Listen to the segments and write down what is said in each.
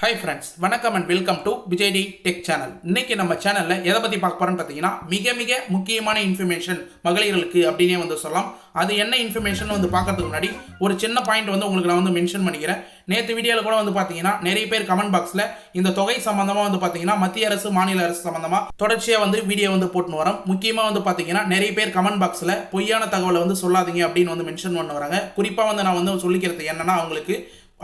Hi friends, வணக்கம் and welcome to விஜய்டி tech channel. இன்னைக்கு நம்ம சேனலில் எதை பற்றி பார்க்க போகிறோன்னு பார்த்தீங்கன்னா, மிக மிக முக்கியமான இன்ஃபர்மேஷன் மகளிர்களுக்கு அப்படின்னே வந்து சொல்லலாம். அது என்ன இன்ஃபர்மேஷன் வந்து பார்க்கறதுக்கு முன்னாடி ஒரு சின்ன பாயிண்ட் வந்து உங்களுக்கு நான் வந்து மென்ஷன் பண்ணிக்கிறேன். நேற்று வீடியோவில் கூட வந்து பார்த்தீங்கன்னா நிறைய பேர் கமெண்ட் பாக்ஸில் இந்த தொகை சம்மந்தமாக வந்து பார்த்தீங்கன்னா மத்திய அரசு மாநில அரசு சம்மந்தமாக தொடர்ச்சியாக வந்து வீடியோ வந்து போட்டுன்னு வரோம். முக்கியமாக வந்து பார்த்தீங்கன்னா நிறைய பேர் கமெண்ட் பாக்ஸில் பொய்யான தகவலை வந்து சொல்லாதீங்க அப்படின்னு வந்து மென்ஷன் பண்ண வராங்க. குறிப்பாக வந்து நான் வந்து சொல்லிக்கிறது என்னன்னா, அவங்களுக்கு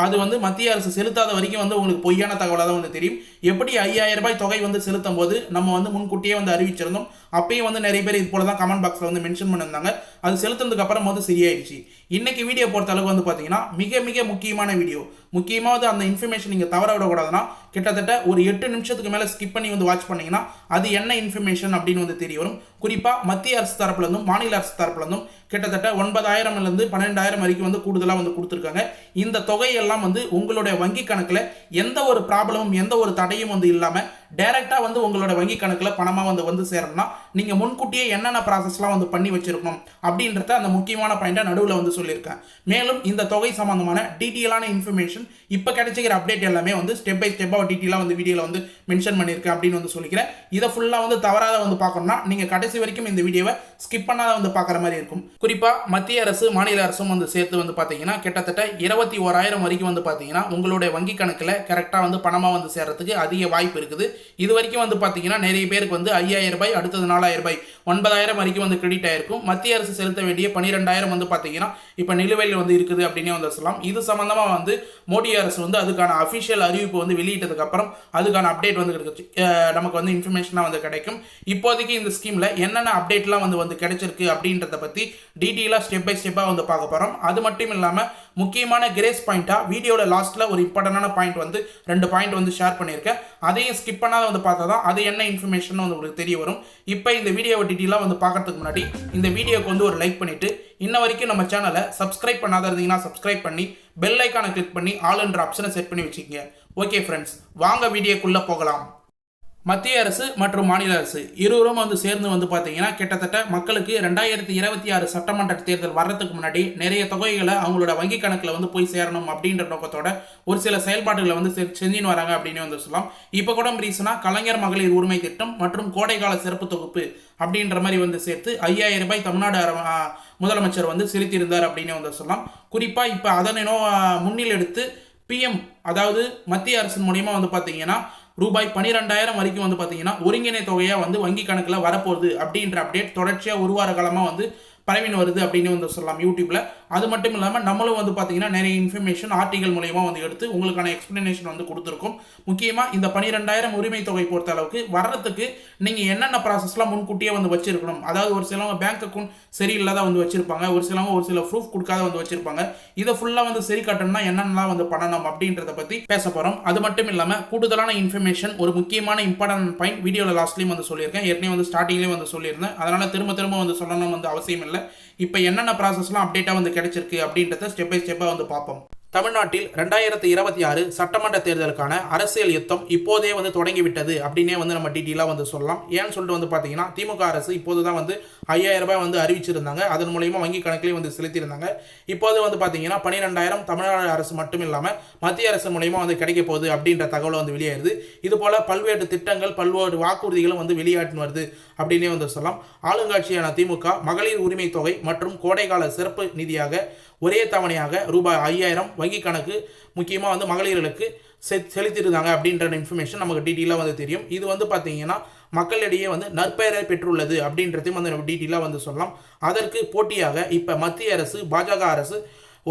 அது வந்து மத்திய அரசு செலுத்தாத வரைக்கும் வந்து உங்களுக்கு பொய்யான தகவலாக தான் வந்து தெரியும். எப்படி 5000 ரூபாய் தொகை வந்து செலுத்தும் போது நம்ம வந்து முன்கூட்டியே வந்து அறிவிச்சிருந்தோம். அப்பயும் வந்து நிறைய பேர் இது போல தான் கமெண்ட் பாக்ஸில் வந்து மென்ஷன் பண்ணியிருந்தாங்க. அது செலுத்துனதுக்கு அப்புறம் வந்து சரியாயிடுச்சு. இன்னைக்கு வீடியோ பொறுத்த அளவுக்கு வந்து பார்த்தீங்கன்னா மிக மிக முக்கியமான வீடியோ. முக்கியமாக அந்த இன்ஃபர்மேஷன் நீங்கள் தவற விடக்கூடாதுன்னா கிட்டத்தட்ட ஒரு 8 நிமிஷத்துக்கு மேலே ஸ்கிப் பண்ணி வந்து வாட்ச் பண்ணீங்கன்னா அது என்ன இன்ஃபர்மேஷன் அப்படின்னு வந்து தெரிய வரும். குறிப்பாக மத்திய அரசு தரப்புலேருந்தும் மாநில அரசு தரப்புலேருந்தும் கிட்டத்தட்ட 9000லேருந்து 12000 வரைக்கும் வந்து கூடுதலாக வந்து கொடுத்துருக்காங்க. இந்த தொகையெல்லாம் வந்து உங்களுடைய வங்கி கணக்கில் எந்த ஒரு ப்ராப்ளமும் எந்த ஒரு தடையும் வந்து இல்லாமல் டைரெக்டாக வந்து உங்களோட வங்கி கணக்கில் பணமாக வந்து சேரணும்னா நீங்கள் முன்கூட்டியே என்னென்ன ப்ராசஸ்லாம் வந்து பண்ணி வச்சிருக்கணும் அப்படின்றத அந்த முக்கியமான பாயிண்ட்டை நடுவில் வந்து சொல்லியிருக்கேன். மேலும் இந்த தொகை சம்பந்தமான டீட்டெயிலான இன்ஃபர்மேஷன் இப்போ கிடைச்சிக்கிற அப்டேட் எல்லாமே வந்து ஸ்டெப் பை ஸ்டெப்பாக டீட்டெயிலாக வந்து வீடியோவில் வந்து மென்ஷன் பண்ணியிருக்கேன் அப்படின்னு வந்து சொல்லிக்கிறேன். இதை ஃபுல்லாக வந்து தவறாத வந்து பார்க்கணும்னா நீங்கள் கடைசி வரைக்கும் இந்த வீடியோவை ஸ்கிப் பண்ணாத வந்து பார்க்குற மாதிரி இருக்கும். குறிப்பாக மத்திய அரசு மாநில அரசும் வந்து சேர்த்து வந்து பார்த்தீங்கன்னா கிட்டத்தட்ட 21000 வரைக்கும் வந்து பார்த்தீங்கன்னா உங்களுடைய வங்கி கணக்கில் கரெக்டாக வந்து பணமாக வந்து சேர்றதுக்கு அதிக வாய்ப்பு இருக்குது. இது வரைக்கும் வந்து பார்த்தீங்கன்னா நிறைய பேருக்கு வந்து 5000 ரூபாய், அடுத்தது 4000 ரூபாய், 9000 வரைக்கும் வந்து கிரெடிட் ஆயிருக்கும். மத்திய அரசு செலுத்த வேண்டிய 12000 வந்து பார்த்தீங்கன்னா இப்போ நிலுவையில் வந்து இருக்குது அப்படின்னே வந்து சொல்லலாம். இது சம்பந்தமாக வந்து மோடி அரசு வந்து அதுக்கான அஃபிஷியல் அறிவிப்பு வந்து வெளியிட்டதுக்கு அப்புறம் அதுக்கான அப்டேட் வந்து நமக்கு வந்து இன்ஃபர்மேஷனாக வந்து கிடைக்கும். இப்போதைக்கு இந்த ஸ்கீமில் என்னென்ன அப்டேட்லாம் வந்து கிடைச்சிருக்கு அப்படின்றத பற்றி டீட்டெயிலாக ஸ்டெப் பை ஸ்டெப்பாக வந்து பார்க்க போகிறோம். அது மட்டும் இல்லாமல் முக்கியமான கிரேஸ் பாயிண்ட்டாக வீடியோட லாஸ்ட்டில் ஒரு இம்பார்ட்டண்டான பாயிண்ட் வந்து 2 பாயிண்ட் வந்து ஷேர் பண்ணியிருக்கேன். அதையும் ஸ்கிப் பண்ணாத வந்து பார்த்தா தான் அது என்ன இன்ஃபர்மேஷன் வந்து உங்களுக்கு தெரிய வரும். இப்போ இந்த வீடியோவை டீட்டெயிலாக வந்து பார்க்கறதுக்கு முன்னாடி இந்த வீடியோக்கு வந்து ஒரு லைக் பண்ணிவிட்டு இன்ன வரைக்கும் நம்ம சேனலை சப்ஸ்கிரைப் பண்ணாத இருந்தீங்கன்னா சப்ஸ்கிரைப் பண்ணி பெல் ஐக்கானை கிளிக் பண்ணி ஆல் என்ற ஆப்ஷனை செட் பண்ணி வச்சுக்கோங்க. ஓகே ஃப்ரெண்ட்ஸ், வாங்க வீடியோக்குள்ளே போகலாம். மத்திய அரசு மற்றும் மாநில அரசு இருவரும் வந்து சேர்ந்து வந்து பார்த்தீங்கன்னா கிட்டத்தட்ட மக்களுக்கு 2026 சட்டமன்ற தேர்தல் வர்றதுக்கு முன்னாடி நிறைய தொகைகளை அவங்களோட வங்கி கணக்கில் வந்து போய் சேரணும் அப்படின்ற நோக்கத்தோட ஒரு சில செயல்பாடுகளை வந்து செஞ்சுன்னு வராங்க அப்படின்னு வந்து சொல்லலாம். இப்போ கூட ரீசனாக கலைஞர் மகளிர் உரிமை திட்டம் மற்றும் கோடைக்கால சிறப்பு தொகுப்பு அப்படின்ற மாதிரி வந்து சேர்த்து 5000 ரூபாய் தமிழ்நாடு முதலமைச்சர் வந்து செலுத்தியிருந்தார் அப்படின்னு வந்து சொல்லலாம். குறிப்பாக இப்போ அதனை முன்னில் எடுத்து பிஎம், அதாவது மத்திய அரசின் மூலியமாக வந்து பார்த்தீங்கன்னா ரூபாய் 12000 வரைக்கும் வந்து பார்த்தீங்கன்னா ஒருங்கிணை தொகையாக வந்து வங்கி கணக்கில் வரப்போகுது அப்படின்ற அப்டேட் தொடர்ச்சியாக ஒரு வார காலமாக வந்து பரவின்னு வருது அப்படின்னு வந்து சொல்லலாம் யூடியூப்ல. அது மட்டும் இல்லாமல் நம்மளும் வந்து பார்த்தீங்கன்னா நிறைய இன்ஃபர்மேஷன் ஆர்டிகல் மூலயமா வந்து எடுத்து உங்களுக்கான எக்ஸ்பிளனேஷன் வந்து கொடுத்துருக்கோம். முக்கியமாக இந்த 12000 உரிமை தொகை பொறுத்த அளவுக்கு வர்றதுக்கு நீங்கள் என்னென்ன ப்ராசஸ்லாம் முன்கூட்டியே வந்து வச்சிருக்கணும். அதாவது ஒரு சிலவங்க பேங்க் அக்கௌண்ட் சரியில்லாத வந்து வச்சிருப்பாங்க, ஒரு சிலவங்க ஒரு சில ப்ரூஃப் கொடுக்காத வந்து வச்சிருப்பாங்க. இதை ஃபுல்லாக வந்து சரி கட்டணும்னா என்னென்னலாம் வந்து பண்ணணும் அப்படின்றத பற்றி பேச போகிறோம். அது மட்டும் இல்லாமல் கூடுதலான இன்ஃபர்மேஷன், ஒரு முக்கியமான இம்பார்ட்டன்ட் பாயிண்ட் வீடியோவில் லாஸ்ட்லேயும் வந்து சொல்லியிருக்கேன், ஏற்கனவே வந்து ஸ்டார்டிங்லேயும் வந்து சொல்லியிருந்தேன். அதனால் திரும்ப வந்து சொல்லணும் வந்து அவசியம் இல்லை. இப்போ என்னென்ன ப்ராசஸ்லாம் அப்டேட்டாக வந்து கிடைச்சிருக்கு அப்படின்றத ஸ்டெப் பை ஸ்டெப்பாக வந்து பார்ப்போம். தமிழ்நாட்டில் 2026 சட்டமன்ற தேர்தலுக்கான அரசியல் யுத்தம் இப்போதே வந்து தொடங்கிவிட்டது அப்படின்னே வந்து நம்ம டீட்டெயிலாக வந்து சொல்லலாம். ஏன்னு சொல்லிட்டு வந்து பார்த்தீங்கன்னா திமுக அரசு இப்போது தான் வந்து 5000 ரூபாய் வந்து அறிவிச்சிருந்தாங்க. அதன் மூலயமா வங்கி கணக்கிலே வந்து செலுத்தியிருந்தாங்க. இப்போது வந்து பார்த்தீங்கன்னா 12000 தமிழ்நாடு அரசு மட்டும் இல்லாமல் மத்திய அரசு மூலயமா வந்து கிடைக்க போகுது அப்படின்ற தகவல் வந்து வெளியாயிருது. இது போல பல்வேறு திட்டங்கள், பல்வேறு வாக்குறுதிகளும் வந்து வெளியாட்டு வருது அப்படின்னே வந்து சொல்லலாம். ஆளுங்கட்சியான திமுக மகளிர் உரிமை தொகை மற்றும் கோடைக்கால சிறப்பு நிதியாக ஒரே தவணையாக ரூபாய் 5000 வங்கி கணக்கு முக்கியமாக வந்து மகளிர்களுக்கு செலுத்திருந்தாங்க அப்படின்ற இன்ஃபர்மேஷன் நமக்கு டீட்டெயிலாக வந்து தெரியும். இது வந்து பார்த்தீங்கன்னா மக்களிடையே வந்து நற்பெயரை பெற்றுள்ளது அப்படின்றதையும் வந்து நம்ம டீட்டெயிலாக வந்து சொல்லலாம். அதற்கு போட்டியாக இப்போ மத்திய அரசு, பாஜக அரசு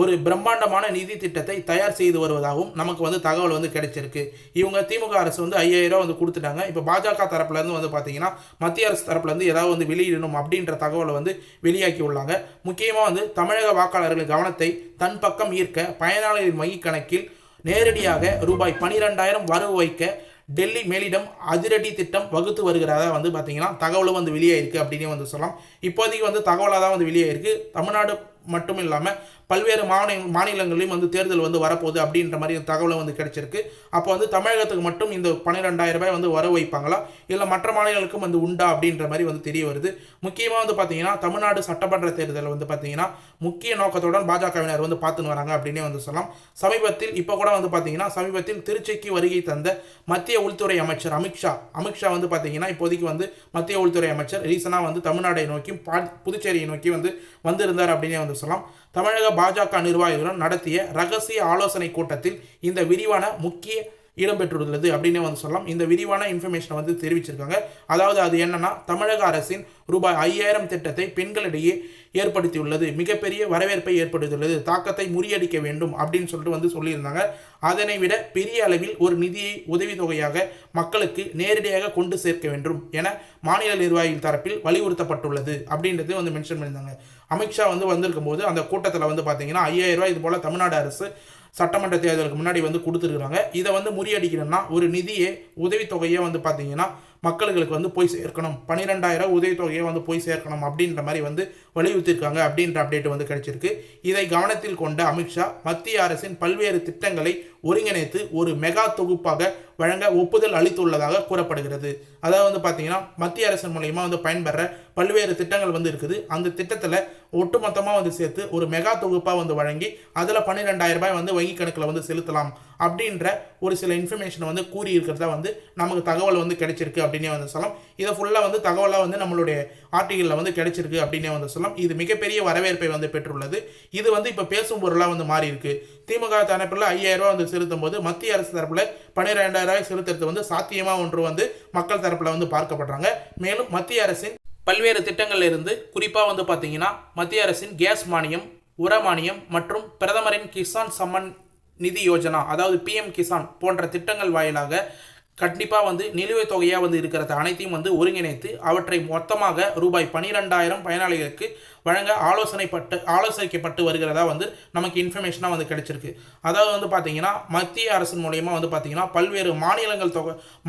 ஒரு பிரம்மாண்டமான நிதி திட்டத்தை தயார் செய்து வருவதாகவும் நமக்கு வந்து தகவல் வந்து கிடைச்சிருக்கு. இவங்க திமுக அரசு வந்து 5000 வந்து கொடுத்துட்டாங்க. இப்போ பாஜக தரப்புலேருந்து வந்து பார்த்தீங்கன்னா மத்திய அரசு தரப்புலேருந்து ஏதாவது வந்து வெளியிடணும் அப்படின்ற தகவலை வந்து வெளியாக்கி உள்ளாங்க. முக்கியமாக வந்து தமிழக வாக்காளர்கள் கவனத்தை தன் பக்கம் ஈர்க்க பயனாளர்களின் வங்கி கணக்கில் நேரடியாக ரூபாய் 12000 வரவு வைக்க டெல்லி மேலிடம் அதிரடி திட்டம் வகுத்து வருகிறதா வந்து பார்த்தீங்கன்னா தகவலும் வந்து வெளியாயிருக்கு அப்படின்னு வந்து சொல்லலாம். இப்போதைக்கு வந்து தகவலாக தான் வந்து வெளியாயிருக்கு. தமிழ்நாடு மட்டும் இல்லாமல் பல்வேறு மாநிலங்களிலும் வந்து தேர்தல் வந்து வரப்போகுது அப்படின்ற மாதிரி தகவலை வந்து கிடைச்சிருக்கு. அப்போ வந்து தமிழகத்துக்கு மட்டும் இந்த 12,000 ரூபாய் வந்து வர வைப்பாங்களா, இல்லை மற்ற மாநிலங்களுக்கும் வந்து உண்டா அப்படின்ற மாதிரி வந்து தெரிய வருது. முக்கியமாக வந்து பார்த்தீங்கன்னா தமிழ்நாடு சட்டமன்ற தேர்தல் வந்து பார்த்தீங்கன்னா முக்கிய நோக்கத்துடன் பாஜகவினர் வந்து பார்த்துன்னு வராங்க அப்படின்னே வந்து சொல்லலாம். சமீபத்தில் இப்போ கூட வந்து பார்த்தீங்கன்னா சமீபத்தில் திருச்சிக்கு வருகை தந்த மத்திய உள்துறை அமைச்சர் அமித்ஷா வந்து பார்த்தீங்கன்னா இப்போதைக்கு வந்து மத்திய உள்துறை அமைச்சர் ரீசனாக வந்து தமிழ்நாடை நோக்கி புதுச்சேரியை நோக்கி வந்திருந்தார் அப்படின்னே வந்து சொல்லலாம். தமிழக பாஜக நிர்வாகிகளுடன் நடத்திய ரகசிய ஆலோசனை கூட்டத்தில் இந்த விரிவான முக்கிய இடம்பெற்றுள்ளது அப்படின்னே வந்து சொல்லலாம். இந்த விரிவான இன்ஃபர்மேஷனை வந்து தெரிவிச்சிருக்காங்க. அதாவது அது என்னன்னா, தமிழக அரசின் ரூபாய் 5,000 திட்டத்தை பெண்களிடையே ஏற்படுத்தியுள்ளது, மிகப்பெரிய வரவேற்பை ஏற்படுத்தியுள்ளது, தாக்கத்தை முறியடிக்க வேண்டும் அப்படின்னு சொல்லிட்டு வந்து சொல்லியிருந்தாங்க. அதனை விட பெரிய அளவில் ஒரு நிதியை உதவித்தொகையாக மக்களுக்கு நேரடியாக கொண்டு சேர்க்க வேண்டும் என மாநில நிர்வாகிகள் தரப்பில் வலியுறுத்தப்பட்டுள்ளது அப்படின்றது வந்து மென்ஷன் பண்ணியிருந்தாங்க. அமித்ஷா வந்து வந்திருக்கும் போது அந்த கூட்டத்தில் வந்து பார்த்தீங்கன்னா 5,000 ரூபாய் இது போல் தமிழ்நாடு அரசு சட்டமன்ற தேர்தலுக்கு முன்னாடி வந்து கொடுத்துருக்குறாங்க. இதை வந்து முறியடிக்கணும்னா ஒரு நிதியை உதவித்தொகையை வந்து பார்த்தீங்கன்னா மக்களுக்கு வந்து போய் சேர்க்கணும், 12,000 உதவித்தொகையை வந்து போய் சேர்க்கணும் அப்படின்ற மாதிரி வந்து வலியுறுத்திருக்காங்க அப்படின்ற அப்டேட் வந்து கிடைச்சிருக்கு. இதை கவனத்தில் கொண்ட அமித்ஷா மத்திய அரசின் பல்வேறு திட்டங்களை ஒருங்கிணைத்து ஒரு மெகா தொகுப்பாக வழங்க ஒப்புதல் அளித்துள்ளதாக கூறப்படுகிறது. அதாவது வந்து பார்த்தீங்கன்னா மத்திய அரசின் மூலயமா வந்து பயன்பெற பல்வேறு திட்டங்கள் வந்து இருக்குது. அந்த திட்டத்தில் ஒட்டுமொத்தமாக வந்து சேர்த்து ஒரு மெகா தொகுப்பாக வந்து வழங்கி அதில் 12,000 ரூபாய் வந்து வங்கி கணக்கில் வந்து செலுத்தலாம் அப்படின்ற ஒரு சில இன்ஃபர்மேஷனை வந்து கூறி இருக்கிறதா வந்து நமக்கு தகவல் வந்து கிடைச்சிருக்கு அப்படின்னே வந்து சொல்லலாம். இதை ஃபுல்லாக வந்து தகவலாக வந்து நம்மளுடைய ஆர்டிகளில் வந்து கிடைச்சிருக்கு அப்படின்னே வந்து சொல்லலாம். இது மிகப்பெரிய வரவேற்பை வந்து பெற்றுள்ளது. இது வந்து இப்போ பேசும் பொருளாக வந்து மாறி இருக்கு. திமுக தரப்பில் 5,000 ரூபாய் வந்து செலுத்தும் போது மத்திய அரசு தரப்பில் 12,000 ரூபாய் செலுத்துறது வந்து சாத்தியமாக ஒன்று வந்து மக்கள் தரப்பில் வந்து பார்க்கப்படுறாங்க. மேலும் மத்திய அரசின் பல்வேறு திட்டங்கள்ல இருந்து குறிப்பாக வந்து பார்த்தீங்கன்னா மத்திய அரசின் கேஸ் மானியம், உர மானியம் மற்றும் பிரதமரின் கிசான் சம்மன் நிதி யோஜனா, அதாவது PM கிசான் போன்ற திட்டங்கள் வாயிலாக கண்டிப்பாக வந்து நிலுவைத் தொகையாக வந்து இருக்கிறத அனைத்தையும் வந்து ஒருங்கிணைத்து அவற்றை மொத்தமாக ரூபாய் 12,000 பயனாளிகளுக்கு வழங்க ஆலோசிக்கப்பட்டு வருகிறதா வந்து நமக்கு இன்ஃபர்மேஷனாக வந்து கிடைச்சிருக்கு. அதாவது வந்து பார்த்தீங்கன்னா மத்திய அரசின் மூலயமா வந்து பார்த்தீங்கன்னா பல்வேறு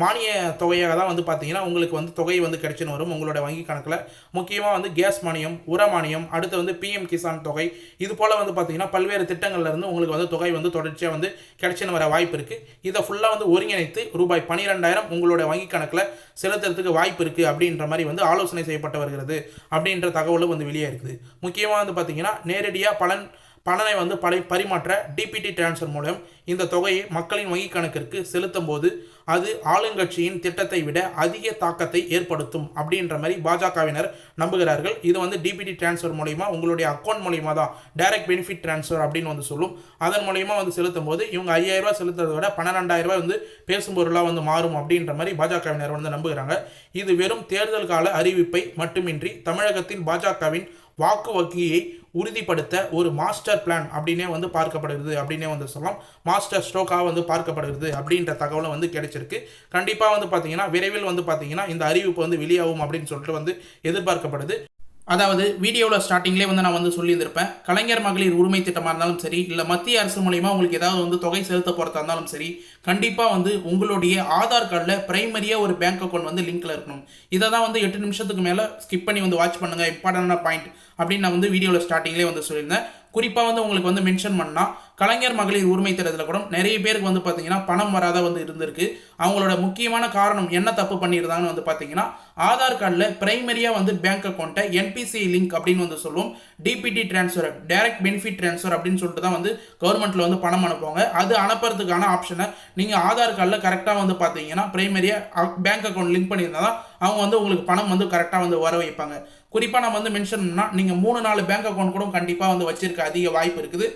மானிய தொகையாக தான் வந்து பார்த்தீங்கன்னா உங்களுக்கு வந்து தொகை வந்து கிடைச்சின்னு வரும் உங்களோட வங்கி கணக்கில். முக்கியமாக வந்து கேஸ் மானியம், உர மானியம், அடுத்து வந்து PM கிசான் தொகை, இது போல் வந்து பார்த்தீங்கன்னா பல்வேறு திட்டங்கள்ல இருந்து உங்களுக்கு வந்து தொகை வந்து தொடர்ச்சியாக வந்து கிடைச்சின்னு வர வாய்ப்பு இருக்குது. இதை ஃபுல்லாக வந்து ஒருங்கிணைத்து ரூபாய் 12,000 உங்களோட வங்கி கணக்கில் செலுத்துறதுக்கு வாய்ப்பு இருக்குது அப்படின்ற மாதிரி வந்து ஆலோசனை செய்யப்பட்டு வருகிறது அப்படின்ற தகவலும் வந்து வெளியே இருக்குது. முக்கியமாக வந்து பார்த்தீங்கன்னா நேரடியாக பணனை வந்து பரிமாற்ற DPT டிரான்ஸ்ஃபர் மூலம் இந்த தொகையை மக்களின் வங்கி கணக்கிற்கு செலுத்தும் போது அது ஆளுங்கட்சியின் திட்டத்தை விட அதிக தாக்கத்தை ஏற்படுத்தும் அப்படின்ற மாதிரி பாஜகவினர் நம்புகிறார்கள். இது வந்து DPT டிரான்ஸ்ஃபர் மூலயமா உங்களுடைய அக்கௌண்ட் மூலயமா தான் டைரக்ட் பெனிஃபிட் டிரான்ஸ்ஃபர் அப்படின்னு வந்து சொல்லும். அதன் மூலயமா வந்து செலுத்தும் போது இவங்க 5,000 ரூபாய் செலுத்துறதை விட 12,000 ரூபாய் வந்து பேசும் பொருளாக வந்து மாறும் அப்படின்ற மாதிரி பாஜகவினர் வந்து நம்புகிறாங்க. இது வெறும் தேர்தல் கால அறிவிப்பை மட்டுமின்றி தமிழகத்தின் பாஜகவின் வாக்கு வங்கியை உறுதிப்படுத்த ஒரு மாஸ்டர் பிளான் அப்படின்னே வந்து பார்க்கப்படுகிறது அப்படின்னே வந்து சொல்லலாம். மாஸ்டர் ஸ்ட்ரோக்காக வந்து பார்க்கப்படுகிறது அப்படின்ற தகவலும் வந்து கிடைச்சிருக்கு. கண்டிப்பாக வந்து பார்த்தீங்கன்னா விரைவில் வந்து பார்த்தீங்கன்னா இந்த அறிவிப்பு வந்து வெளியாகும் அப்படின்னு சொல்லிட்டு வந்து எதிர்பார்க்கப்படுது. அதாவது வீடியோவில் ஸ்டார்டிங்லேயே வந்து நான் வந்து சொல்லியிருந்திருப்பேன், கலைஞர் மகளிர் உரிமை திட்டமாக இருந்தாலும் சரி, இல்லை மத்திய அரசு மூலயமா உங்களுக்கு ஏதாவது வந்து தொகை செலுத்த போகிறதா இருந்தாலும் சரி, கண்டிப்பாக வந்து உங்களுடைய ஆதார் கார்டில் பிரைமரியாக ஒரு பேங்க் அக்கௌண்ட் வந்து லிங்க்கில் இருக்கணும். இதை தான் வந்து 8 நிமிஷத்துக்கு மேலே ஸ்கிப் பண்ணி வந்து வாட்ச் பண்ணுங்கள், இம்பார்ட்டண்டான பாயிண்ட் அப்படின்னு நான் வந்து வீடியோவில் ஸ்டார்டிங்லேயே வந்து சொல்லியிருந்தேன். குறிப்பாக வந்து உங்களுக்கு வந்து மென்ஷன் பண்ணால் கலைஞர் மகளிர் உரிமை திட்டத்தில் கூட நிறைய பேருக்கு வந்து பார்த்தீங்கன்னா பணம் வராத வந்து இருந்திருக்கு. அவங்களோட முக்கியமான காரணம் என்ன தப்பு பண்ணியிருந்தாங்கன்னு வந்து பார்த்தீங்கன்னா ஆதார் கார்டில் பிரைமரியாக வந்து பேங்க் அக்கௌண்ட்டை NPCI லிங்க் அப்படின்னு வந்து சொல்லுவோம், DPT transfer, direct benefit transfer அப்படின்னு சொல்லிட்டு தான் வந்து கவர்மெண்ட்டில் வந்து பணம் அனுப்புவாங்க. அது அனுப்புறதுக்கான ஆப்ஷனை நீங்கள் ஆதார் கார்டில் கரெக்டாக வந்து பார்த்தீங்கன்னா பிரைமரியாக பேங்க் அக்கௌண்ட் லிங்க் பண்ணியிருந்தால் தான் அவங்க வந்து உங்களுக்கு பணம் வந்து கரெக்டாக வந்து வர வைப்பாங்க. குறிப்பாக நம்ம வந்து மென்ஷன் பண்ணால் நீங்கள் 3-4 பேங்க் அக்கௌண்ட் கூட கண்டிப்பாக வந்து வச்சிருக்க அதிக வாய்ப்பு இருக்குது.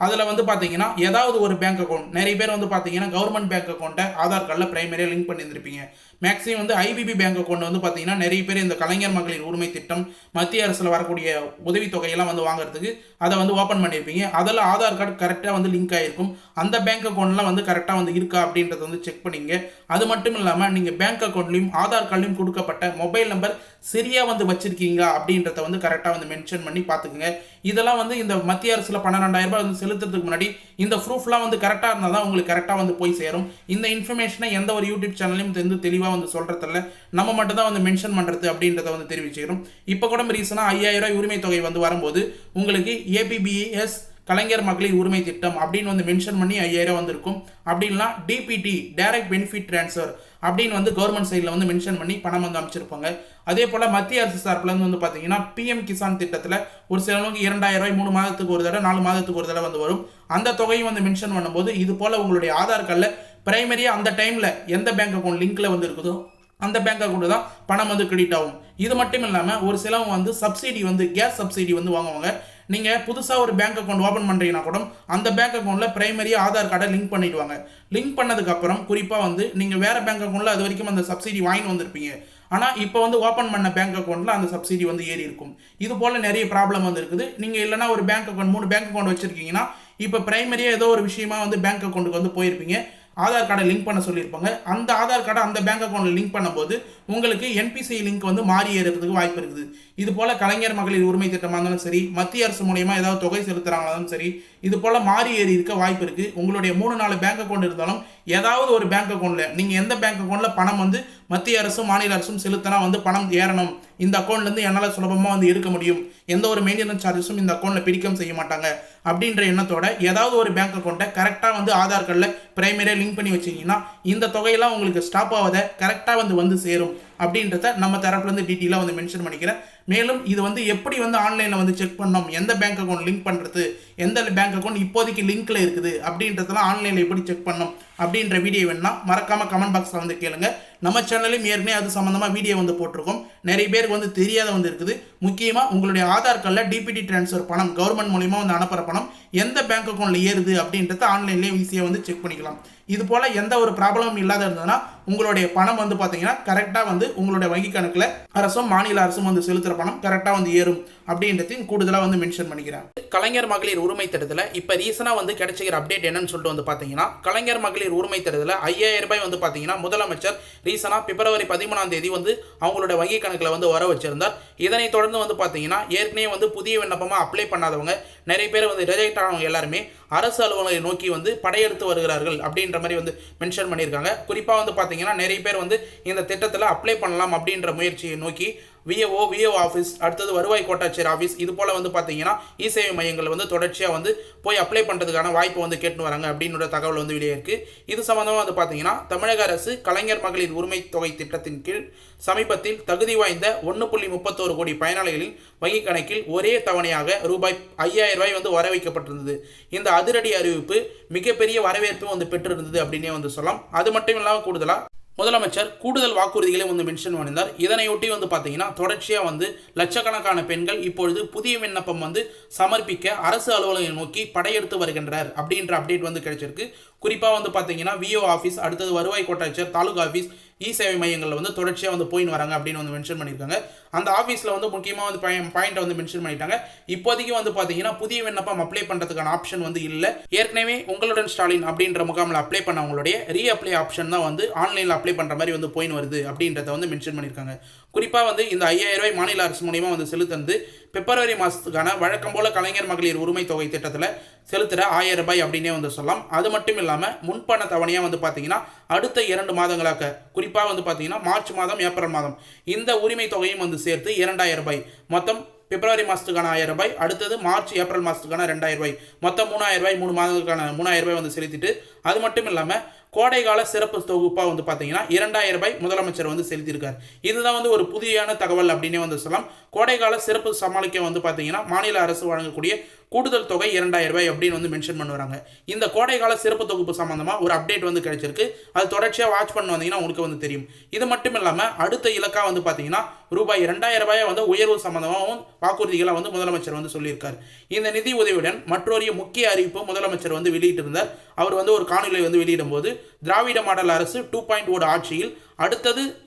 அதில் வந்து பார்த்தீங்கன்னா ஏதாவது ஒரு பேங்க் அக்கௌண்ட், நிறைய பேர் வந்து பார்த்தீங்கன்னா கவர்மெண்ட் பேங்க் அக்கௌண்ட்டை ஆதார் கார்டில் பிரைமரியாக லிங்க் பண்ணியிருந்திருப்பீங்க. மேக்ஸிமம் வந்து IBB பேங்க் அக்கௌண்ட் வந்து பார்த்தீங்கன்னா நிறைய பேர் இந்த கலைஞர் மகளிர் உரிமை திட்டம், மத்திய அரசில் வரக்கூடிய உதவித்தொகையெல்லாம் வந்து வாங்குறதுக்கு அதை வந்து ஓப்பன் பண்ணியிருப்பீங்க. அதில் ஆதார் கார்டு கரெக்டாக வந்து லிங்க் ஆகிருக்கும். அந்த பேங்க் அக்கௌண்ட்லாம் வந்து கரெக்டாக வந்து இருக்கா அப்படின்றத வந்து செக் பண்ணிங்க. அது மட்டும் இல்லாமல் நீங்கள் பேங்க் அக்கௌண்ட்லையும் ஆதார் கார்ட்லையும் கொடுக்கப்பட்ட மொபைல் நம்பர் சரியாக வந்து வச்சிருக்கீங்க அப்படின்றத வந்து கரெக்டாக வந்து மென்ஷன் பண்ணி பார்த்துக்குங்க. இதெல்லாம் வந்து இந்த மத்திய அரசில் 12,000 ரூபாய் வந்து செலுத்துறதுக்கு முன்னாடி இந்த ப்ரூஃப்லாம் வந்து கரெக்டாக இருந்தால் தான் உங்களுக்கு கரெக்டாக வந்து போய் சேரும். இந்த இன்ஃபர்மேஷனை எந்த ஒரு யூடியூப் சேனலையும் தெரிந்து தெளிவாக வந்து சொல்கிறதில்ல, நம்ம மட்டும் தான் வந்து மென்ஷன் பண்ணுறது அப்படின்றத வந்து தெரிவிச்சுக்கிறோம். இப்போ கூட ரீசனாக 5,000 ரூபாய் உரிமை தொகை வந்து வரும்போது உங்களுக்கு APBS கலைஞர் மகளிர் உரிமை திட்டம் அப்படின்னு வந்து மென்ஷன் பண்ணி 5000 வந்து இருக்கும். அப்படின்னா டிபிடி டைரக்ட் பெனிஃபிட் ட்ரான்ஸ்ஃபர் அப்படின்னு வந்து கவர்மெண்ட் சைடில் வந்து மென்ஷன் பண்ணி பணம் வந்து அமைச்சிருப்பாங்க. அதே போல் மத்திய அரசு சார்பில் வந்து பார்த்தீங்கன்னா பிஎம் கிசான் திட்டத்தில் ஒரு சிலவங்களுக்கு 2000 ரூபாய் 3 மாதத்துக்கு ஒரு தடவை 4 மாதத்துக்கு ஒரு தடவை வந்து வரும். அந்த தொகையும் வந்து மென்ஷன் பண்ணும்போது இது போல் உங்களுடைய ஆதார் கார்டில் பிரைமரியாக அந்த டைமில் எந்த பேங்க் அக்கௌண்ட் லிங்க்ல வந்து இருக்குதோ அந்த பேங்க் அக்கௌண்ட் தான் பணம் வந்து கிரெடிட் ஆகும். இது மட்டும் இல்லாமல் ஒரு சிலவங்க வந்து சப்சிடி வந்து கேஸ் சப்சிடி வந்து வாங்குவாங்க. நீங்கள் புதுசாக ஒரு பேங்க் அக்கௌண்ட் ஓப்பன் பண்ணுறீங்கன்னா கூட அந்த பேங்க் அக்கௌண்ட்டில் பிரைமரியாக ஆதார் கார்டை லிங்க் பண்ணிடுவாங்க. லிங்க் பண்ணதுக்கப்புறம் குறிப்பாக வந்து நீங்கள் வேறு பேங்க் அக்கௌண்ட்டில் அது வரைக்கும் அந்த சப்சிடி வாங்கிட்டு வந்திருப்பீங்க. ஆனால் இப்போ வந்து ஓப்பன் பண்ண பேங்க் அக்கௌண்ட்டில் அந்த சப்சிடி வந்து ஏறி இருக்கும். இது போல் நிறைய ப்ராப்ளம் வந்து இருக்குது. நீங்கள் இல்லைனா ஒரு பேங்க் அக்கௌண்ட் 3 பேங்க் அக்கௌண்ட் வச்சுருக்கீங்கன்னா இப்போ பிரைமரியாக ஏதோ ஒரு விஷயமா வந்து பேங்க் அக்கௌண்ட்டுக்கு வந்து போயிருப்பீங்க. ஆதார் கார்டை லிங்க் பண்ண சொல்லியிருப்பாங்க. அந்த ஆதார் கார்டை அந்த பேங்க் அக்கௌண்ட்டில் லிங்க் பண்ணும்போது உங்களுக்கு என்பிசி லிங்க் வந்து மாறி ஏறுறதுக்கு வாய்ப்பு இருக்குது. இது போல் கலைஞர் மகளிர் உரிமை திட்டமாக இருந்தாலும் சரி, மத்திய அரசு மூலியமாக ஏதாவது தொகை செலுத்துகிறாங்களாலும் சரி, இது போல் மாறி ஏறி இருக்க வாய்ப்பு இருக்குது. உங்களுடைய 3-4 பேங்க் அக்கௌண்ட் இருந்தாலும் ஏதாவது ஒரு பேங்க் அக்கௌண்ட்டில் நீங்கள் எந்த பேங்க் அக்கௌண்ட்டில் பணம் வந்து மத்திய அரசும் மாநில அரசும் செலுத்தினா வந்து பணம் ஏறணும், இந்த அக்கௌண்ட்லேருந்து என்னால் சுலபமாக வந்து எடுக்க முடியும், எந்த ஒரு மெயின்டெனன்ஸ் சார்ஜஸும் இந்த அக்கௌண்ட்டில் பிடிக்கம் செய்ய மாட்டாங்க அப்படின்ற எண்ணத்தோட ஏதாவது ஒரு பேங்க் அக்கௌண்ட்டை கரெக்டாக வந்து ஆதார் கார்டில் பிரைமரியாக லிங்க் பண்ணி வச்சிங்கன்னா இந்த தொகையெல்லாம் உங்களுக்கு ஸ்டாப் ஆகாத கரெக்டாக வந்து சேரும் அப்படின்றத நம்ம தரப்புலேருந்து டீட்டெயிலாக வந்து மென்ஷன் பண்ணிக்கிறேன். மேலும் இது வந்து எப்படி வந்து ஆன்லைனில் வந்து செக் பண்ணணும், எந்த பேங்க் அக்கௌண்ட் லிங்க் பண்ணுறது, எந்த பேங்க் அக்கௌண்ட் இப்போதைக்கு லிங்க்ல இருக்குது அப்படின்றதெல்லாம் ஆன்லைனில் எப்படி செக் பண்ணணும் அப்படின்ற வீடியோ வேணும்னா மறக்காமல் கமெண்ட் பாக்ஸில் வந்து கேளுங்க. நம்ம சேனலையும் ஏற்கனவே அது சம்மந்தமாக வீடியோ வந்து போட்டிருக்கோம். நிறைய பேருக்கு வந்து தெரியாத வந்து இருக்குது. முக்கியமாக உங்களுடைய ஆதார் கார்டில் டிபிடி ட்ரான்ஸ்ஃபர் பணம் கவர்மெண்ட் மூலிமா வந்து அனுப்புகிற பணம் எந்த பேங்க் அக்கௌண்ட்டில் ஏறுது அப்படின்றத ஆன்லைன்லேயே ஈஸியாக வந்து செக் பண்ணிக்கலாம். இது போல் எந்த ஒரு ப்ராப்ளமும் இல்லாத இருந்ததுன்னா உங்களுடைய பணம் வந்து பார்த்தீங்கன்னா கரெக்டாக வந்து உங்களுடைய வங்கி கணக்கில் அரசும் மாநில அரசும் வந்து செலுத்துகிற பணம் கரெக்டாக வந்து ஏறும் அப்படின்றதையும் கூடுதலாக வந்து மென்ஷன் பண்ணிக்கிறேன். கலைஞர் மகளிர் உரிமை திட்டத்தில் இப்போ ரீசனாக வந்து கிடைச்சிக்கிற அப்டேட் என்னன்னு சொல்லிட்டு வந்து பார்த்தீங்கன்னா, கலைஞர் மகளிர் உரிமை திட்டத்தில் 5000 ரூபாய் வந்து பார்த்தீங்கன்னா முதலமைச்சர் ரீசனாக பிப்ரவரி 13 வந்து அவங்களோட வங்கி கணக்கில் வந்து வர வச்சிருந்தார். இதனைத் தொடர்ந்து வந்து பார்த்தீங்கன்னா ஏற்கனவே வந்து புதிய விண்ணப்பமாக அப்ளை பண்ணாதவங்க நிறைய பேர் வந்து ரிஜெக்ட் ஆனவங்க எல்லாருமே அரசு அலுவலகங்களை நோக்கி வந்து படையெடுத்து வருகிறார்கள் அப்படின்ற மாதிரி வந்து மென்ஷன் பண்ணியிருக்காங்க. குறிப்பாக வந்து பார்த்தீங்கன்னா நிறைய பேர் வந்து இந்த திட்டத்தில் அப்ளை பண்ணலாம் அப்படின்ற முயற்சியை நோக்கி விஓ ஆஃபீஸ், அடுத்தது வருவாய் கோட்டாட்சியர் ஆஃபீஸ், இது போல் வந்து பார்த்தீங்கன்னா இ-சேவை மையங்கள் வந்து தொடர்ச்சியாக வந்து போய் அப்ளை பண்ணுறதுக்கான வாய்ப்பு வந்து கேட்டு வராங்க அப்படின்ற தகவல் வந்து வெளியே இருக்குது. இது சம்மந்தமாக வந்து பார்த்தீங்கன்னா தமிழக அரசு கலைஞர் மகளிர் உரிமை தொகை திட்டத்தின் கீழ் சமீபத்தில் தகுதி வாய்ந்த 1.31 கோடி பயனாளிகளின் வங்கி கணக்கில் ஒரே தவணையாக ரூபாய் 5000 ரூபாய் வந்து வர வைக்கப்பட்டிருந்தது. இந்த அதிரடி அறிவிப்பு மிகப்பெரிய வரவேற்பு வந்து பெற்றிருந்தது அப்படின்னே வந்து சொல்லலாம். அது மட்டும் இல்லாமல் கூடுதலாக முதலமைச்சர் கூடுதல் வாக்குறுதிகளை வந்து மென்ஷன் பண்ணியிருந்தார். இதனையொட்டி வந்து பார்த்தீங்கன்னா தொடர்ச்சியாக வந்து லட்சக்கணக்கான பெண்கள் இப்பொழுது புதிய விண்ணப்பம் வந்து சமர்ப்பிக்க அரசு அலுவலகம் நோக்கி படையெடுத்து வருகின்றனர் அப்படின்ற அப்டேட் வந்து கிடைச்சிருக்கு. குறிப்பாக வந்து பார்த்தீங்கன்னா விஓ ஆஃபீஸ், அடுத்தது வருவாய் கோட்டாட்சியர், தாலுகா ஆஃபீஸ், இ-சேவை மையங்களில் வந்து தொடர்ச்சியாக வந்து போயின்னு வராங்க அப்படின்னு வந்து மென்ஷன் பண்ணியிருக்காங்க. அந்த ஆஃபீஸில் வந்து முக்கியமாக வந்து பாயிண்ட்டை வந்து மென்ஷன் பண்ணிட்டாங்க. இப்போதைக்கு வந்து பார்த்தீங்கன்னா புதிய விண்ணப்பம் அப்ளை பண்ணுறதுக்கான ஆப்ஷன் வந்து இல்லை. ஏற்கனவே உங்களுடன் ஸ்டாலின் அப்படின்ற முகாமில் அப்ளை பண்ணவங்களுடைய ரீஅப்ளை ஆப்ஷன் தான் வந்து ஆன்லைனில் அப்ளை பண்ணுற மாதிரி வந்து போயின்னு வருது அப்படின்றத வந்து மென்ஷன் பண்ணியிருக்காங்க. குறிப்பாக வந்து இந்த 5000 ரூபாய் மாநில அரசு மூலிமா வந்து செலுத்துறது பிப்ரவரி மாதத்துக்கான வழக்கம் போல கலைஞர் மகளிர் உரிமை தொகை திட்டத்தில் செலுத்துகிற 1000 ரூபாய் அப்படின்னே வந்து சொல்லலாம். அது மட்டும் இல்லாமல் முன்பண தவணையாக வந்து பார்த்தீங்கன்னா அடுத்த 2 மாதங்களாக குறிப்பாக வந்து பார்த்தீங்கன்னா மார்ச் மாதம், ஏப்ரல் மாதம் இந்த உரிமை தொகையும் வந்து சேர்த்து 2000 ரூபாய், மொத்தம் பிப்ரவரி மாதத்துக்கான 1000 ரூபாய், அடுத்தது மார்ச் ஏப்ரல் மாதத்துக்கான 2000 ரூபாய், மொத்தம் 3000 ரூபாய் 3 மாதங்களுக்கான 3000 ரூபாய் வந்து செலுத்திட்டு, அது மட்டும் இல்லாமல் கோடைகால சிறப்பு தொகுப்பாக வந்து பார்த்தீங்கன்னா 2000 ரூபாய் முதலமைச்சர் வந்து செலுத்தியிருக்கார். இதுதான் வந்து ஒரு புதியான தகவல் அப்படின்னே வந்து சொல்லலாம். கோடைகால சிறப்பு சமாளிக்க வந்து பார்த்தீங்கன்னா மாநில அரசு வழங்கக்கூடிய கூடுதல் தொகை 2000 ரூபாய் அப்படின்னு வந்து மென்ஷன் பண்ணுவாங்க. இந்த கோடைகால சிறப்பு தொகுப்பு சம்பந்தமாக ஒரு அப்டேட் வந்து கிடைச்சிருக்கு. அது தொடர்ச்சியாக வாட்ச் பண்ண வந்தீங்கன்னா உங்களுக்கு வந்து தெரியும். இது மட்டும் இல்லாமல் அடுத்த இலக்கா வந்து பார்த்தீங்கன்னா ரூபாய் 2000 ரூபாயை வந்து உயர்வு சம்பந்தமாகவும் வாக்குறுதிகளை வந்து முதலமைச்சர் வந்து சொல்லியிருக்கார். இந்த நிதி உதவியுடன் மற்றொரு முக்கிய அறிவிப்பு முதலமைச்சர் வந்து வெளியிட்டிருந்தார். அவர் வந்து ஒரு காணொலியை வந்து வெளியிடும் போது திராவிட மாடல் அரசு 2.0 ஆட்சியில்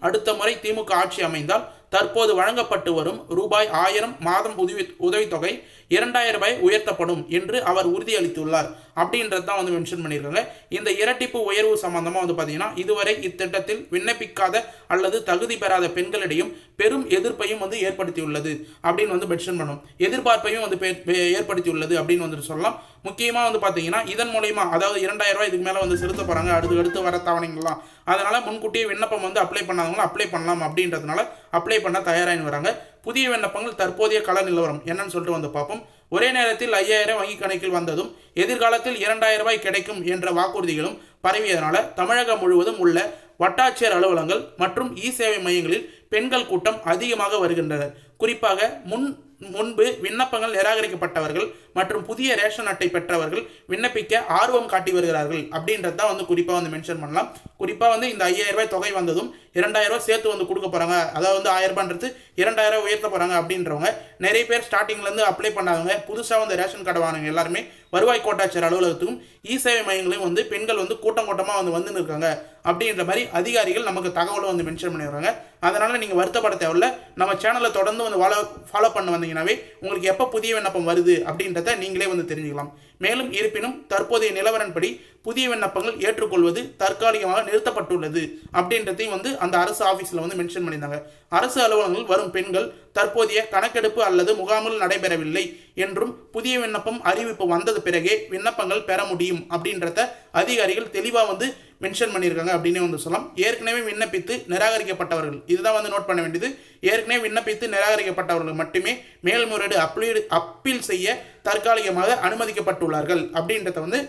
அடுத்த முறை திமுக ஆட்சி அமைந்தால் தற்போது வழங்கப்பட்டு வரும் ரூபாய் 1000 மாதம் உதவித்தொகை 2000 ரூபாய் உயர்த்தப்படும் என்று அவர் உறுதியளித்துள்ளார் அப்படின்றது தான் வந்து மென்ஷன் பண்ணியிருக்காங்க. இந்த இரட்டிப்பு உயர்வு சம்பந்தமாக வந்து பார்த்தீங்கன்னா இதுவரை இத்திட்டத்தில் விண்ணப்பிக்காத அல்லது தகுதி பெறாத பெண்களிடையும் பெரும் எதிர்ப்பையும் வந்து ஏற்படுத்தியுள்ளது அப்படின்னு வந்து மென்ஷன் பண்ணும். எதிர்பார்ப்பையும் வந்து ஏற்படுத்தியுள்ளது அப்படின்னு வந்து சொல்லலாம். முக்கியமாக வந்து பார்த்தீங்கன்னா இதன் மூலயமா அதாவது 2000 ரூபாய் இதுக்கு மேலே வந்து செலுத்த போகிறாங்க அடுத்து வர தவணைகள்லாம். அதனால் முன்கூட்டியே விண்ணப்பம் வந்து அப்ளை பண்ணாதவங்களும் அப்ளை பண்ணலாம் அப்படின்றதுனால அப்ளை பண்ண தயாராகி வராங்க. புதிய விண்ணப்பங்கள் தற்போதைய கள நிலவரம் என்னன்னு சொல்லிட்டு வந்து பார்ப்போம். ஒரே நேரத்தில் 5000 வங்கி கணக்கில் வந்ததும் எதிர்காலத்தில் 2000 ரூபாய் கிடைக்கும் என்ற வாக்குறுதிகளும் பரவியதனால தமிழகம் முழுவதும் உள்ள வட்டாட்சியர் அலுவலகங்கள் மற்றும் இ சேவை மையங்களில் பெண்கள் கூட்டம் அதிகமாக வருகின்றனர். குறிப்பாக முன்பு விண்ணப்பங்கள் நிராகரிக்கப்பட்டவர்கள் மற்றும் புதிய ரேஷன் அட்டை பெற்றவர்கள் விண்ணப்பிக்க ஆர்வம் காட்டி வருகிறார்கள் அப்படின்றது தான் வந்து குறிப்பாக வந்து மென்ஷன் பண்ணலாம். குறிப்பாக வந்து இந்த 5000 ரூபாய் தொகை வந்ததும் 2000 ரூபாய் சேர்த்து வந்து கொடுக்க போகிறாங்க, அதாவது வந்து 1000 ரூபான்றது 2000 ரூபாய் உயர்த்த போகிறாங்க அப்படின்றவங்க நிறைய பேர் ஸ்டார்டிங்லேருந்து அப்ளை பண்ணாதவங்க, புதுசாக வந்து ரேஷன் கார்டு வாங்கினவங்க எல்லாருமே வருவாய் கோட்டாட்சியர் அலுவலகத்துக்கும் இ சேவை மையங்களையும் வந்து பெண்கள் வந்து கூட்டமாக வந்து இருக்காங்க அப்படின்ற மாதிரி அதிகாரிகள் நமக்கு தகவலும் வந்து மென்ஷன் பண்ணிடுறாங்க. அதனால் நீங்கள் வருத்தப்பட தேவையில்ல. நம்ம சேனலை தொடர்ந்து வந்து ஃபாலோ பண்ண வந்தீங்கன்னாவே உங்களுக்கு எப்போ புதிய விண்ணப்பம் வருது அப்படின்றத நீங்களே வந்து தெரிஞ்சுக்கலாம். மேலும் இருப்பினும் தற்போதைய நிலவரன்படி புதிய விண்ணப்பங்கள் ஏற்றுக்கொள்வது தற்காலிகமாக நிறுத்தப்பட்டுள்ளது அப்படின்றதையும் வந்து அந்த அரசு ஆஃபீஸில் வந்து மென்ஷன் பண்ணியிருந்தாங்க. அரசு அலுவலகங்கள் வரும் பெண்கள் தற்போதைய கணக்கெடுப்பு அல்லது முகாமில் நடைபெறவில்லை என்றும் புதிய விண்ணப்பம் அறிவிப்பு வந்தது பிறகே விண்ணப்பங்கள் பெற முடியும் அப்படின்றத அதிகாரிகள் தெளிவாக வந்து மென்ஷன் பண்ணியிருக்காங்க அப்படின்னு வந்து சொல்லலாம். ஏற்கனவே விண்ணப்பித்து நிராகரிக்கப்பட்டவர்கள், இதுதான் வந்து நோட் பண்ண வேண்டியது, ஏற்கனவே விண்ணப்பித்து நிராகரிக்கப்பட்டவர்கள் மட்டுமே மேல்முறையீடு அப்பீல் செய்ய தற்காலிகமாக அனுமதிக்கப்பட்டுள்ளார்கள் அப்படின்றத வந்து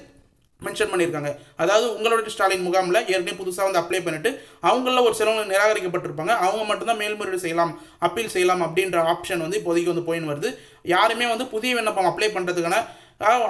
மென்ஷன் பண்ணியிருக்காங்க. அதாவது உங்களோட ஸ்டாலின் முகாமில் ஏற்கனவே புதுசாக வந்து அப்ளை பண்ணிட்டு அவங்கள ஒரு சிலவங்க நிராகரிக்கப்பட்டிருப்பாங்க, அவங்க மட்டும்தான் மேல்முறையீடு செய்யலாம், அப்பீல் செய்யலாம் அப்படின்ற ஆப்ஷன் வந்து இப்போதைக்கு வந்து போயின்னு வருது. யாருமே வந்து புதிய விண்ணப்பம் அப்ளை பண்ணுறதுக்கான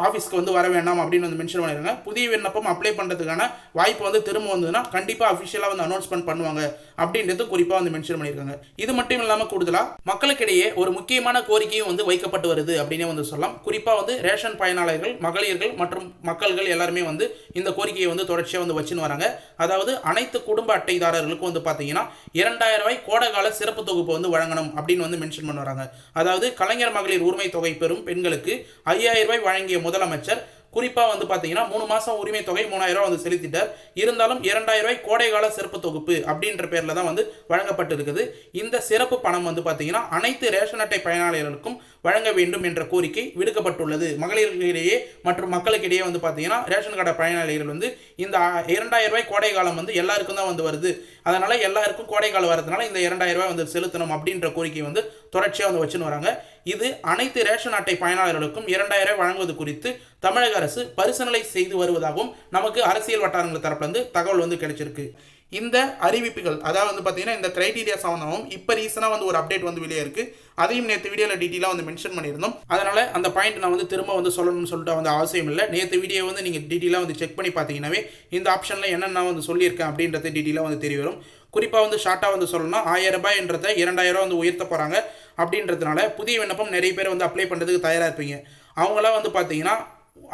ஆஃபீஸ்க்கு வந்து வர வேண்டாம் அப்படின்னு வந்து மென்ஷன் பண்ணியிருக்காங்க. புதிய விண்ணப்பம் அப்ளை பண்ணுறதுக்கான வாய்ப்பு வந்து திரும்ப வந்ததுன்னா கண்டிப்பாக அஃபிஷியலாக வந்து அனௌன்ஸ்மெண்ட் பண்ணுவாங்க அப்படின்றது குறிப்பாக வந்து மென்ஷன் பண்ணியிருக்காங்க. இது மட்டும் இல்லாமல் கூடுதலாக மக்களுக்கிடையே ஒரு முக்கியமான கோரிக்கையும் வந்து வைக்கப்பட்டு வருது அப்படின்னே வந்து சொல்லலாம். குறிப்பாக வந்து ரேஷன் பயனாளர்கள், மகளிர்கள் மற்றும் மக்கள்கள் எல்லாருமே வந்து இந்த கோரிக்கையை வந்து தொடர்ச்சியாக வந்து வச்சுன்னு வராங்க. அதாவது அனைத்து குடும்ப அட்டைதாரர்களுக்கும் வந்து பார்த்தீங்கன்னா 2000 ரூபாய் கோடைகால சிறப்பு தொகுப்பு வந்து வழங்கணும் அப்படின்னு வந்து மென்ஷன் பண்ண வராங்க. அதாவது கலைஞர் மகளிர் உரிமை தொகை பெறும் பெண்களுக்கு 5000 ரூபாய் வழங்கிய முதலமைச்சர் குறிப்பாக வந்து பார்த்தீங்கன்னா 3 மாதம் உரிமை தொகை 3000 ரூபாய் வந்து செலுத்திட்டார். இருந்தாலும் 2000 ரூபாய் கோடைகால சிறப்பு தொகுப்பு அப்படின்ற பேரில் தான் வந்து வழங்கப்பட்டு இருக்குது. இந்த சிறப்பு பணம் வந்து பார்த்தீங்கன்னா அனைத்து ரேஷன் அட்டை பயனாளர்களுக்கும் வழங்க வேண்டும் என்ற கோரிக்கை விடுக்கப்பட்டுள்ளது. மகளிர்களிடையே மற்றும் மக்களுக்கிடையே வந்து பார்த்தீங்கன்னா ரேஷன் கார்டு பயனாளிகள் வந்து இந்த 2000 ரூபாய் கோடை காலம் வந்து எல்லாருக்கும் தான் வந்து வருது, அதனால் எல்லாருக்கும் கோடை காலம் வரதுனால இந்த 2000 ரூபாய் வந்து செலுத்தணும் அப்படின்ற கோரிக்கை வந்து தொடர்ச்சியாக வந்து வச்சுன்னு வராங்க. இது அனைத்து ரேஷன் அட்டை பயனாளர்களுக்கும் 2000 ரூபாய் வழங்குவது குறித்து தமிழக அரசு பரிசீலனை செய்து வருவதாகவும் நமக்கு அரசியல் வட்டாரங்கள் தரப்புலேருந்து தகவல் வந்து கிடைச்சிருக்கு. இந்த அறிவிப்புகள், அதாவது வந்து பார்த்தீங்கன்னா இந்த கிரைட்டீரியா சம்மந்தமாகவும் இப்போ ரீசனாக வந்து ஒரு அப்டேட் வந்து வெளியே இருக்குது. அதையும் நேற்று வீடியோவில் டீட்டெயிலாக வந்து மென்ஷன் பண்ணியிருந்தோம். அதனால் அந்த பாயிண்ட் நான் வந்து திரும்ப வந்து சொல்லணும்னு சொல்லிட்டு வந்து அவசியம் இல்லை. நேற்று வீடியோ வந்து நீங்கள் டீட்டெயிலாக வந்து செக் பண்ணி பார்த்தீங்கன்னாவே இந்த ஆப்ஷனில் என்னென்ன வந்து சொல்லியிருக்கேன் அப்படின்றத டீட்டெயிலாக வந்து தெரிய வரும். குறிப்பாக வந்து ஷார்ட்டாக வந்து சொல்லணும்னா 1000 ரூபாய்ன்றதை 2000 ரூபாய் வந்து உயர்த்த போகிறாங்க அப்படின்றதுனால புதிய விண்ணப்பம் நிறைய பேர் வந்து அப்ளை பண்ணுறதுக்கு தயாராக இருப்பீங்க. அவங்களாம் வந்து பார்த்தீங்கன்னா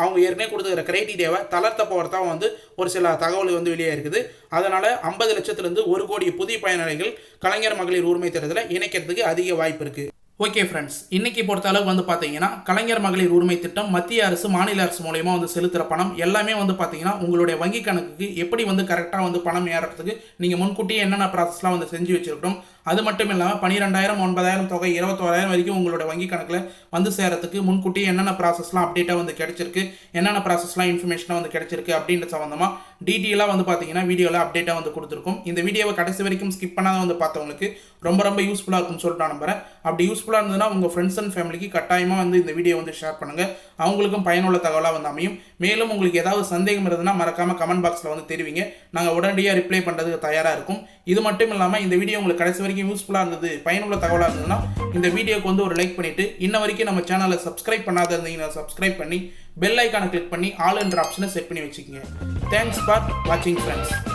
அவங்க ஏற்கனவே கொடுத்துக்கிற கிரைட்டீரியாவை தளர்த்த போகிறதா வந்து ஒரு சில தகவல் வந்து வெளியே இருக்குது. அதனால் 50 லட்சத்துலேருந்து 1 கோடி புதிய பயனாளிகள் கலைஞர் மகளிர் உரிமை திட்டத்தில் இணைக்கிறதுக்கு அதிக வாய்ப்பு இருக்குது. ஓகே ஃப்ரெண்ட்ஸ், இன்னைக்கு பொறுத்த அளவுக்கு வந்து பார்த்தீங்கன்னா கலைஞர் மகளிர் உரிமை திட்டம் மத்திய அரசு மாநில அரசு மூலயமா வந்து செலுத்துகிற பணம் எல்லாமே வந்து பார்த்தீங்கன்னா உங்களுடைய வங்கி கணக்குக்கு எப்படி வந்து கரெக்டாக வந்து பணம் ஏறதுக்கு நீங்கள் முன்கூட்டியே என்னென்ன ப்ராசஸ்லாம் வந்து செஞ்சு வச்சுருக்கணும். அது மட்டும் இல்லாமல் 12000 9000 தொகை 21000 வரைக்கும் உங்களோட வங்கி கணக்கில் வந்து சேரத்துக்கு முன்கூட்டியே என்னென்ன ப்ராசஸ்லாம் அப்டேட்டாக வந்து கிடைச்சிருக்கு, என்னென்ன ப்ராசஸ்லாம் இன்ஃபர்மேஷனாக வந்து கிடைச்சிருக்கு அப்படின்ற சம்மந்தமாக டீட்டெயிலாக வந்து பார்த்தீங்கன்னா வீடியோவில் அப்டேட்டாக வந்து கொடுத்துருக்கோம். இந்த வீடியோவை கடைசி வரைக்கும் ஸ்கிப் பண்ணாத வந்து பார்த்தவங்களுக்கு ரொம்ப யூஸ்ஃபுல்லாக இருக்கும்னு சொல்லிட்டு நான் நம்புறேன். அப்படி யூஸ்ஃபுல்லாக இருந்ததுன்னா உங்கள் ஃப்ரெண்ட்ஸ் அண்ட் ஃபேமிலிக்கு கட்டாயமாக வந்து இந்த வீடியோ வந்து ஷேர் பண்ணுங்கள், அவங்களுக்கும் பயனுள்ள தகவலாக வந்து அமையும். மேலும் உங்களுக்கு ஏதாவது சந்தேகம் இருந்ததுன்னா மறக்காமல் கமெண்ட் பாக்ஸில் வந்து தெரிவிங்க, நாங்கள் உடனடியாக ரிப்ளை பண்ணுறதுக்கு தயாராக இருக்கும். இது மட்டும் இல்லாமல் இந்த வீடியோ உங்களுக்கு கடைசி வரைக்கும் யூஸ்ஃபுல்லாக இருந்தது, பயனுள்ள தகவலாக இருந்ததுன்னா இந்த வீடியோக்கு வந்து ஒரு லைக் பண்ணிவிட்டு இன்ன வரைக்கும் நம்ம சேனலை சப்ஸ்கிரைப் பண்ணாத இருந்தீங்கன்னா சப்ஸ்கிரைப் பண்ணி பெல் ஐக்கானை கிளிக் பண்ணி ஆல் என்ற ஆப்ஷனை செட் பண்ணி வச்சுக்கோங்க. தேங்க்ஸ் ஃபார் வாட்சிங் ஃப்ரெண்ட்ஸ்.